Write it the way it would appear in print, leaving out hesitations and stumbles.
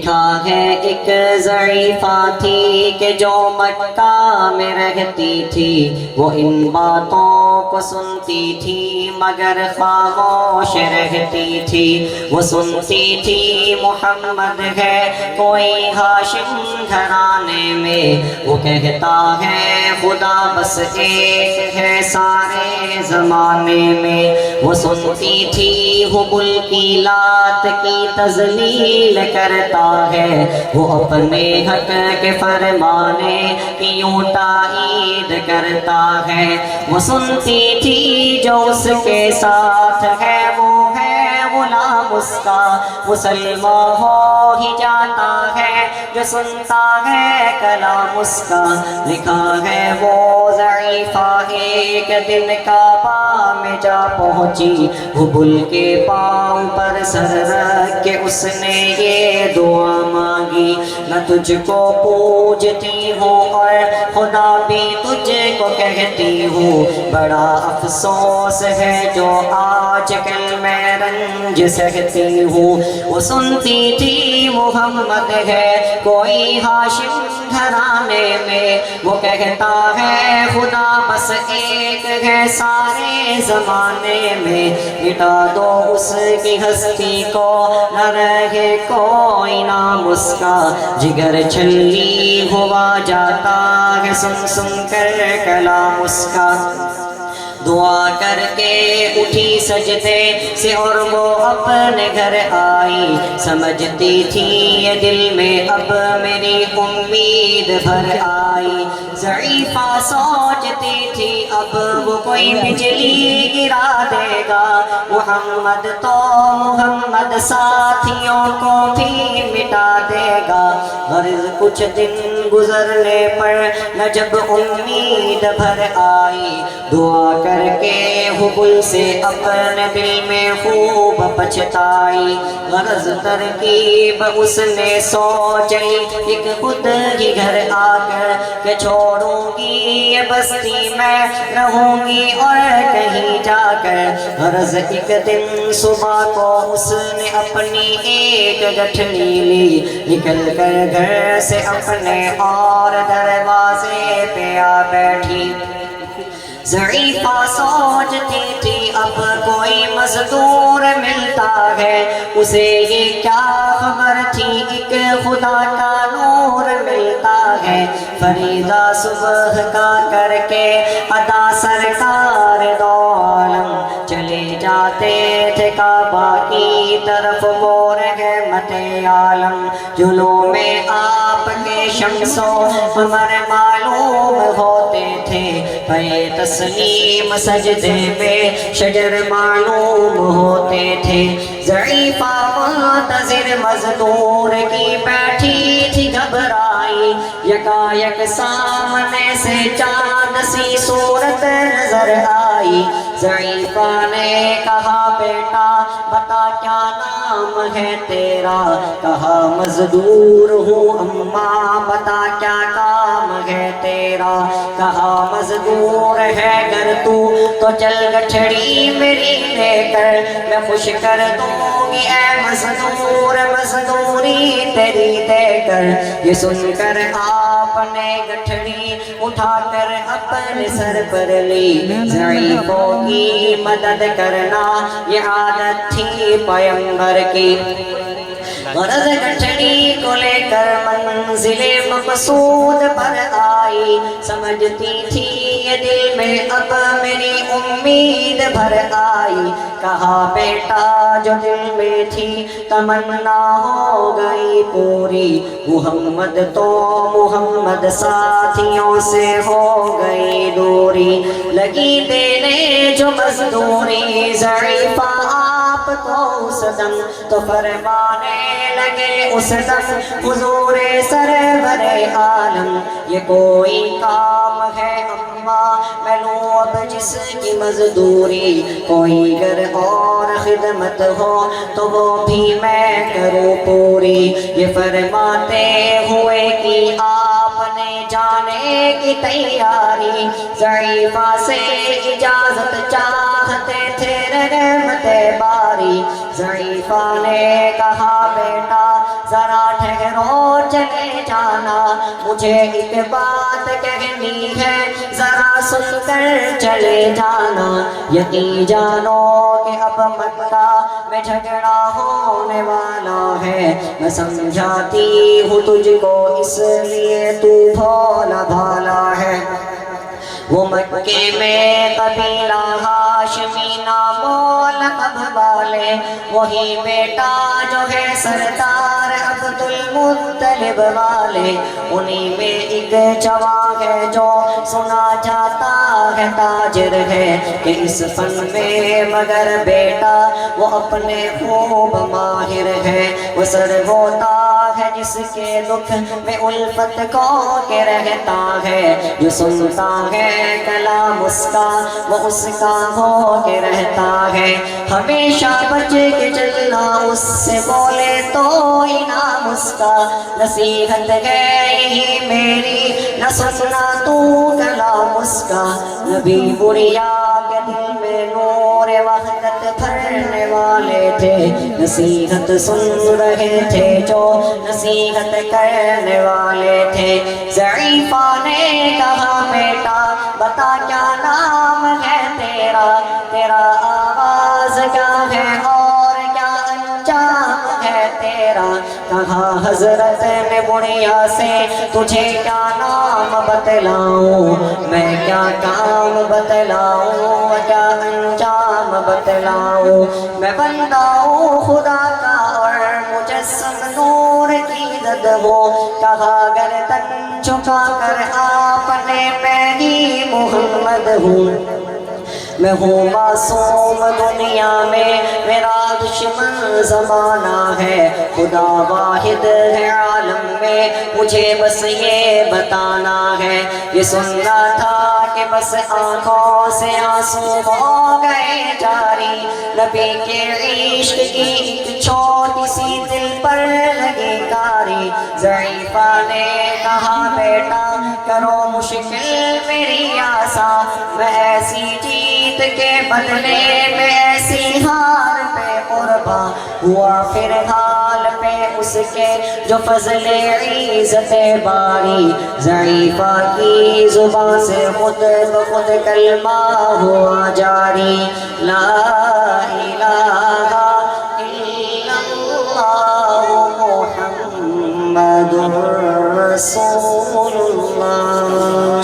لکھا ہے ایک ضعیفہ تھی کہ جو مکہ میں رہتی تھی، وہ ان باتوں کو سنتی تھی مگر خاموش رہتی تھی۔ وہ سنتی تھی محمد ہے کوئی ہاشم گھرانے میں، وہ کہتا ہے خدا بس ایک ہے سارے زمانے میں۔ وہ سنتی تھی حبل کی لات کی تذلیل کرتا ہے، وہ اپنے حق کے فرمانے کی یوں تائید کرتا ہے۔ وہ سنتی تھی جو اس کے ساتھ ہے وہ ہے غلام اس کا، مسلمان ہو ہی جاتا ہے جو سنتا ہے کلام اس کا۔ لکھا ہے وہ ضعیفہ ایک دن کعبہ میں جا پہنچی، حبل کے پاؤں پر سر رکھ کے اس نے یہ دعا مانگی، نہ تجھ کو پوجتی ہوں اور خدا بھی تجھ کو کہتی ہوں، بڑا افسوس ہے جو آج کل میں رنج سہتی ہوں۔ وہ سنتی تھی محمد ہے کوئی ہاشم گھرانے میں، وہ کہتا ہے خدا بس ایک ہے سارے زمانے میں، مٹا دو اس کی ہستی کو نہ رہے کوئی نام اس کا، جگر چھلی ہوا جاتا ہے سن سن کر کلام اس کا۔ دعا کر کے اٹھی سجدے سے اور وہ اپنے گھر آئی، سمجھتی تھی یہ دل میں اب میری امید بھر آئی۔ ضعیفہ سوچتی تھی اب وہ کوئی بجلی گرا دے گا، محمد تو محمد ساتھیوں کو بھی مٹا دے گا۔ غرض کچھ دن گزرنے پر نہ جب امید بھر آئی، دعا کر کے حبل سے اپنے دل میں خوب پچھتائی۔ غرض ترکیب اس نے سوچی ایک خود ہی گھر آ کر کہ چھوڑوں گی یہ بستی میں رہوں گی اور کہیں جا کر۔ غرض ایک دن صبح کو اس نے اپنی ایک گٹھڑی لی، نکل کر گھر سے اپنے اور دروازے پہ آ بیٹھی۔ ضعیفہ سوچتی تھی اب کوئی مزدور ملتا ہے، اسے یہ کیا خبر تھی ایک خدا کا نور ملتا ہے۔ فریضہ صبح کا کر کے ادا سرکار دو عالم چلے جاتے تھے کعبہ کی طرف، وہ رحمت عالم جلوں میں آپ کے شمس و قمر معلوم ہوتے تھے، پے تسلیم سجدے میں شجر معلوم ہوتے تھے۔ ضعیفہ منتظر مزدور کی بیٹھی تھی گھبرائی، یکایک سامنے سے چاند سی صورت نظر آئی۔ ضعیفہ نے کہا بیٹا بتا کیا نام ہے تیرا، کہا مزدور ہوں اماں بتا کیا کام ہے تیرا، کہا مزدور ہے گر تو چل گٹھڑی میری لے کر میں خوش کر دوں گی اے مزدور مزدوری تیری دے کر۔ یہ سن کر آپ نے گٹھڑی اٹھا کر اپنے سر پر لی، ضعیفوں کی مدد کرنا یہ عادت تھی پیغمبر کی۔ غرض گٹھڑی کو لے کر منزل مقصود پر آئی، سمجھتی تھی یہ دل میں اب میری امید بھر آئی۔ کہا بیٹا جو دل میں تھی تمنا ہو گئی پوری، محمد تو محمد ساتھیوں سے ہو گئی دوری۔ لگی دینے جو مزدوری ضعیفہ آپ کو اس دم، تو فرمانے لگے اس دم حضور سرور عالم، یہ کوئی کام ہے اماں میں لوں اب جس کی مزدوری، کوئی گر اور خدمت ہو تو وہ بھی میں کروں پوری۔ یہ فرماتے ہوئے کہ آپ نے جانے کی تیاری، ضعیفہ سے اجازت چاہتے تھے رحمت باری۔ ضعیفہ نے کہا بیٹا ذرا ٹھہرو چلے جانا مجھے ایک بات کہنی ہے ذرا سن کر چلے جانا یقین جانو کہ اب مکہ میں جھگڑا ہونے والا ہے میں سمجھاتی ہوں تجھ کو اس لیے تو بھولا بھالا ہے وہ مکے میں قبیلہ ہاشمی نام و لقب والے وہی بیٹا جو ہے سردار عبد المطلب والے انہی میں ایک جوان ہے جو سنا جاتا ہے تاجر ہے کہ اس فن میں مگر بیٹا وہ اپنے خوب ماہر ہے وہ سر ہوتا ہے جس کے دکھ میں الفت کو کے رہتا ہے جو سنتا ہے کلام اس کا وہ اس کا ہو کے رہتا ہے ہمیشہ بچ کے چلنا اس سے بولے تو انعام اس کا نصیحت ہے یہی میری نہ سننا تو کلام اس کا نبی بڑھیا کے دل میں نور وحدت بھرنے والے تھے نصیحت سن رہے تھے جو نصیحت کرنے والے تھے ضعیفہ نے کہا بیٹا بتا کیا نام ہے تیرا تیرا آواز کیا ہے اور کیا انجام ہے تیرا کہا حضرت نے بڑھیا سے تجھے کیا نام بتلاؤں میں کیا کام بتلاؤں کیا انجام بتلاؤں میں بندہ ہوں خدا کا اور مجسم نور کی زد ہوں کہا گردن جھکا کر آپ نے میں ہی محمد ہوں میں ہوں معصوم دنیا میں میرا دشمن زمانہ ہے خدا واحد ہے عالم میں مجھے بس یہ بتانا ہے یہ سننا تھا کہ بس آنکھوں سے آنسو ہو گئے جاری نبی کے عشق کی ایک چھوٹی سی دل پر لگی کاری ضعیفہ نے کہا بیٹا کرو مشکل میری آسا میں ایسی جیت کے بدلے میں ایسی ہار پہ قرباں ہوا پھر حال پہ اس کے جو فضل عزت باری ضعیفہ کی زبان سے خود بخود کلمہ ہوا جاری لا الہ الا اللہ محمد رسول اللہ